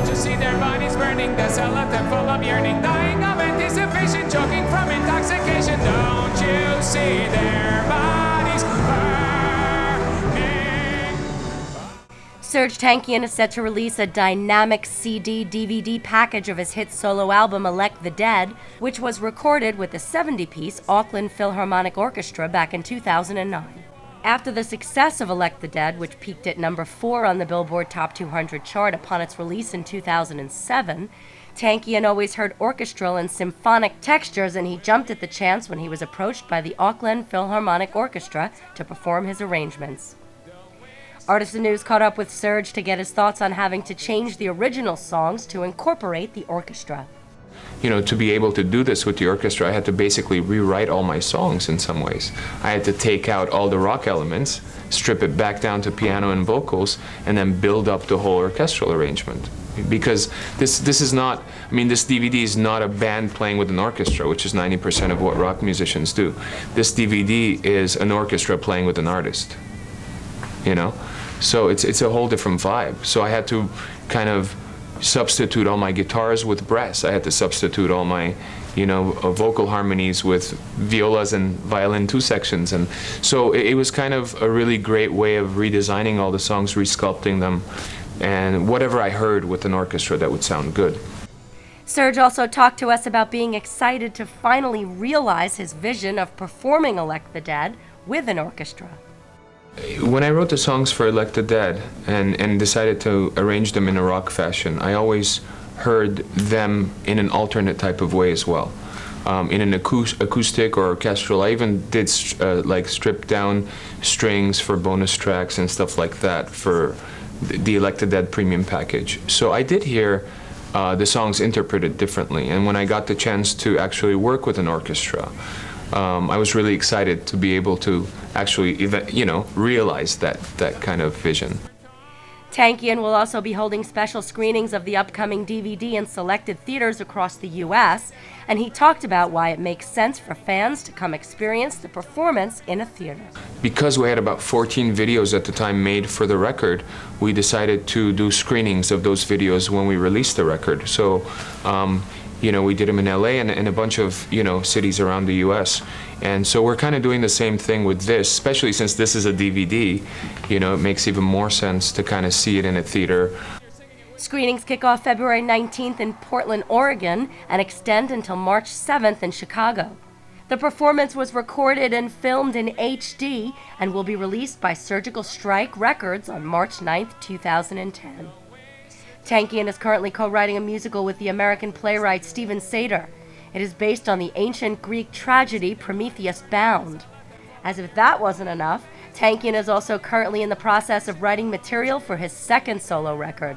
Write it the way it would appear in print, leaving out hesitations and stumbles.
Don't you see their bodies burning, the skeleton full of yearning, dying of anticipation, choking from intoxication? Don't you see their bodies burning? Serj Tankian is set to release a dynamic CD-DVD package of his hit solo album Elect the Dead, which was recorded with the 70-piece Auckland Philharmonic Orchestra back in 2009. After the success of Elect the Dead, which peaked at number 4 on the Billboard Top 200 chart upon its release in 2007, Tankian always heard orchestral and symphonic textures, and he jumped at the chance when he was approached by the Auckland Philharmonic Orchestra to perform his arrangements. Artisan News caught up with Serj to get his thoughts on having to change the original songs to incorporate the orchestra. You know, to be able to do this with the orchestra, I had to basically rewrite all my songs in some ways. I had to take out all the rock elements, strip it back down to piano and vocals, and then build up the whole orchestral arrangement. Because this is not, I mean, this DVD is not a band playing with an orchestra, which is 90% of what rock musicians do. This DVD is an orchestra playing with an artist, you know? So it's a whole different vibe. So I had to kind of substitute all my guitars with brass. I had to substitute all my, you know, vocal harmonies with violas and violin 2 sections. And so it was kind of a really great way of redesigning all the songs, resculpting them, and whatever I heard with an orchestra that would sound good. Serj also talked to us about being excited to finally realize his vision of performing Elect the Dead with an orchestra. When I wrote the songs for Elect the Dead and decided to arrange them in a rock fashion, I always heard them in an alternate type of way as well. In an acoustic or orchestral. I even did like stripped down strings for bonus tracks and stuff like that for the Elect the Dead premium package. So I did hear the songs interpreted differently, and when I got the chance to actually work with an orchestra, I was really excited to be able to actually, you know, realize that kind of vision. Tankian will also be holding special screenings of the upcoming DVD in selected theaters across the U.S., and he talked about why it makes sense for fans to come experience the performance in a theater. Because we had about 14 videos at the time made for the record, we decided to do screenings of those videos when we released the record. So, you know, we did them in LA and a bunch of, you know, cities around the US. And so we're kind of doing the same thing with this, especially since this is a DVD. You know, it makes even more sense to kind of see it in a theater. Screenings kick off February 19th in Portland, Oregon, and extend until March 7th in Chicago. The performance was recorded and filmed in HD and will be released by Surgical Strike Records on March 9th, 2010. Tankian is currently co-writing a musical with the American playwright Stephen Sater. It is based on the ancient Greek tragedy Prometheus Bound. As if that wasn't enough, Tankian is also currently in the process of writing material for his second solo record.